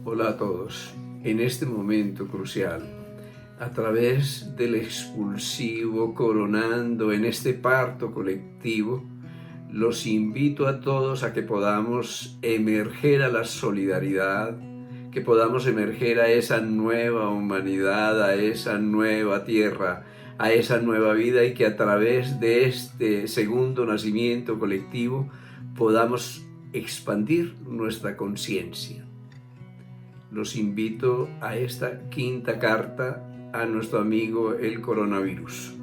Hola a todos. En este momento crucial, a través del expulsivo coronando en este parto colectivo, los invito a todos a que podamos emerger a la solidaridad, que podamos emerger a esa nueva humanidad, a esa nueva tierra, a esa nueva vida, y que a través de este segundo nacimiento colectivo podamos expandir nuestra conciencia. Los invito a esta quinta carta a nuestro amigo el coronavirus.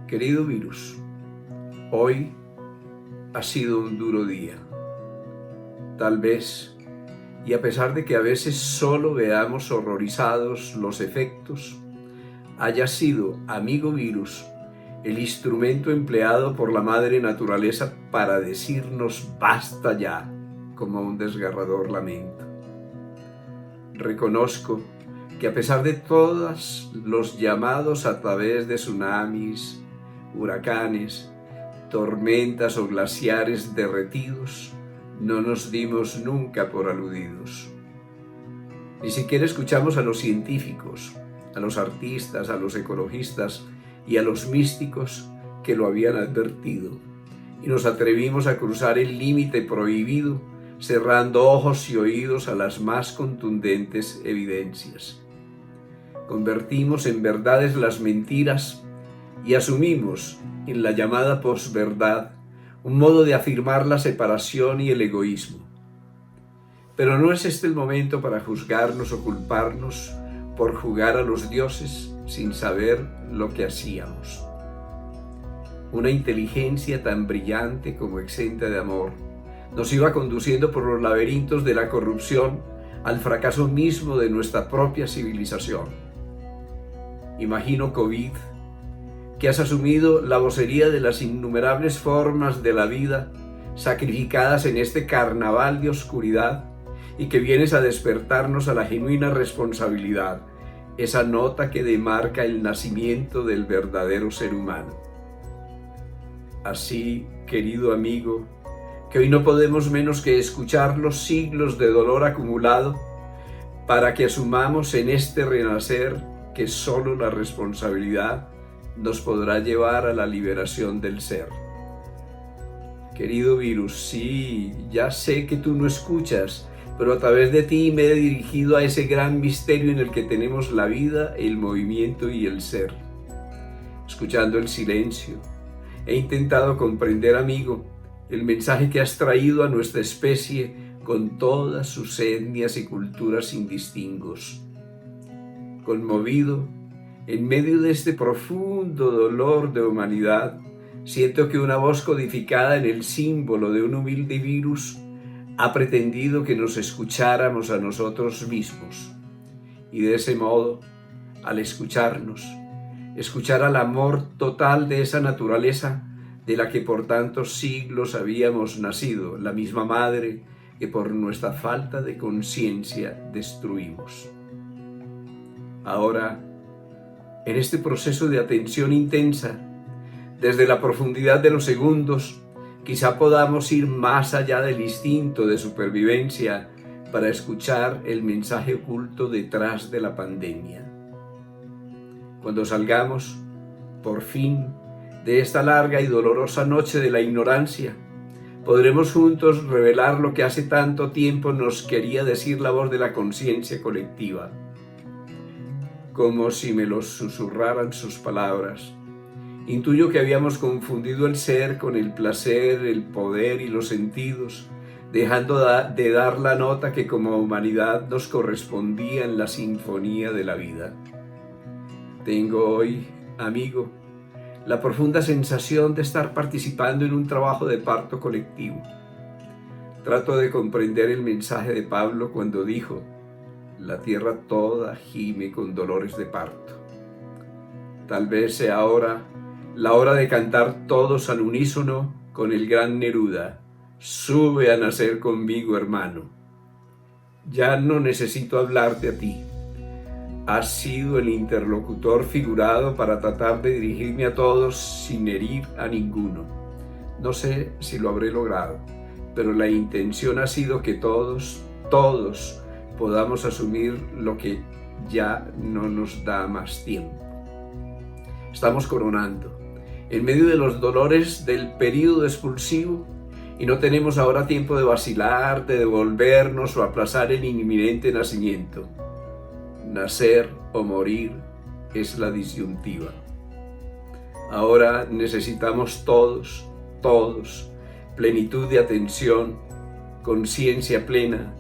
Querido virus, hoy ha sido un duro día. Tal vez, y a pesar de que a veces solo veamos horrorizados los efectos, haya sido, amigo virus, el instrumento empleado por la madre naturaleza para decirnos basta ya, como un desgarrador lamento. Reconozco que a pesar de todos los llamados a través de tsunamis, huracanes, tormentas o glaciares derretidos, no nos dimos nunca por aludidos. Ni siquiera escuchamos a los científicos, a los artistas, a los ecologistas y a los místicos que lo habían advertido, y nos atrevimos a cruzar el límite prohibido, cerrando ojos y oídos a las más contundentes evidencias. Convertimos en verdades las mentiras y asumimos en la llamada posverdad un modo de afirmar la separación y el egoísmo. Pero no es este el momento para juzgarnos o culparnos por jugar a los dioses sin saber lo que hacíamos. Una inteligencia tan brillante como exenta de amor nos iba conduciendo por los laberintos de la corrupción al fracaso mismo de nuestra propia civilización. Imagino, COVID, que has asumido la vocería de las innumerables formas de la vida sacrificadas en este carnaval de oscuridad, y que vienes a despertarnos a la genuina responsabilidad, esa nota que demarca el nacimiento del verdadero ser humano. Así, querido amigo, que hoy no podemos menos que escuchar los siglos de dolor acumulado para que asumamos en este renacer que solo la responsabilidad nos podrá llevar a la liberación del ser. Querido virus, sí, ya sé que tú no escuchas, pero a través de ti me he dirigido a ese gran misterio en el que tenemos la vida, el movimiento y el ser. Escuchando el silencio, he intentado comprender, amigo, el mensaje que has traído a nuestra especie con todas sus etnias y culturas sin distingos. Conmovido, en medio de este profundo dolor de humanidad, siento que una voz codificada en el símbolo de un humilde virus ha pretendido que nos escucháramos a nosotros mismos. Y de ese modo, al escucharnos, escuchar al amor total de esa naturaleza de la que por tantos siglos habíamos nacido, la misma madre que por nuestra falta de conciencia destruimos. Ahora, en este proceso de atención intensa, desde la profundidad de los segundos, quizá podamos ir más allá del instinto de supervivencia para escuchar el mensaje oculto detrás de la pandemia. Cuando salgamos, por fin, de esta larga y dolorosa noche de la ignorancia, podremos juntos revelar lo que hace tanto tiempo nos quería decir la voz de la conciencia colectiva. Como si me los susurraran sus palabras, intuyo que habíamos confundido el ser con el placer, el poder y los sentidos, dejando de dar la nota que como humanidad nos correspondía en la sinfonía de la vida. Tengo hoy, amigo, la profunda sensación de estar participando en un trabajo de parto colectivo. Trato de comprender el mensaje de Pablo cuando dijo: la tierra toda gime con dolores de parto. Tal vez sea ahora la hora de cantar todos al unísono con el gran Neruda: sube a nacer conmigo, hermano. Ya no necesito hablarte a ti. Has sido el interlocutor figurado para tratar de dirigirme a todos sin herir a ninguno. No sé si lo habré logrado, pero la intención ha sido que todos podamos asumir lo que ya no nos da más tiempo. Estamos coronando en medio de los dolores del período expulsivo y no tenemos ahora tiempo de vacilar, de devolvernos o aplazar el inminente nacimiento. Nacer o morir es la disyuntiva. Ahora necesitamos todos, plenitud de atención, conciencia plena,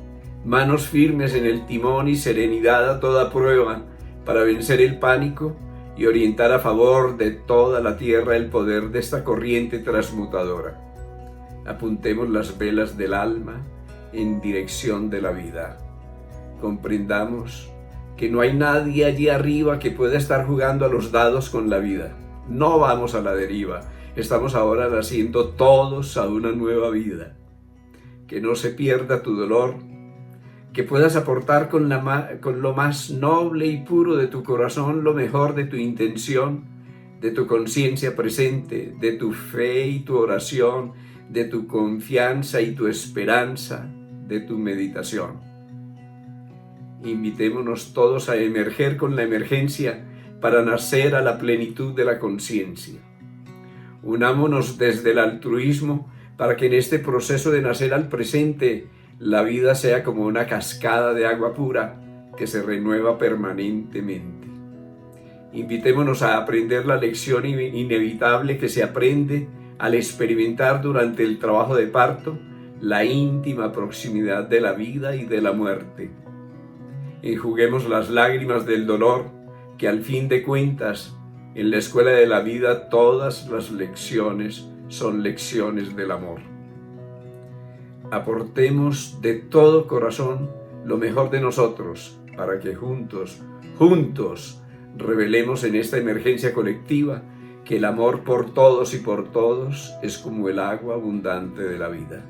manos firmes en el timón y serenidad a toda prueba para vencer el pánico y orientar a favor de toda la tierra el poder de esta corriente transmutadora. Apuntemos las velas del alma en dirección de la vida. Comprendamos que no hay nadie allí arriba que pueda estar jugando a los dados con la vida. No vamos a la deriva, estamos ahora naciendo todos a una nueva vida. Que no se pierda tu dolor, que puedas aportar con lo más noble y puro de tu corazón lo mejor de tu intención, de tu conciencia presente, de tu fe y tu oración, de tu confianza y tu esperanza, de tu meditación. Invitémonos todos a emerger con la emergencia para nacer a la plenitud de la conciencia. Unámonos desde el altruismo para que en este proceso de nacer al presente la vida sea como una cascada de agua pura que se renueva permanentemente. Invitémonos a aprender la lección inevitable que se aprende al experimentar durante el trabajo de parto la íntima proximidad de la vida y de la muerte. Enjuguemos las lágrimas del dolor, que al fin de cuentas, en la escuela de la vida todas las lecciones son lecciones del amor. Aportemos de todo corazón lo mejor de nosotros para que juntos, revelemos en esta emergencia colectiva que el amor por todos y por todos es como el agua abundante de la vida.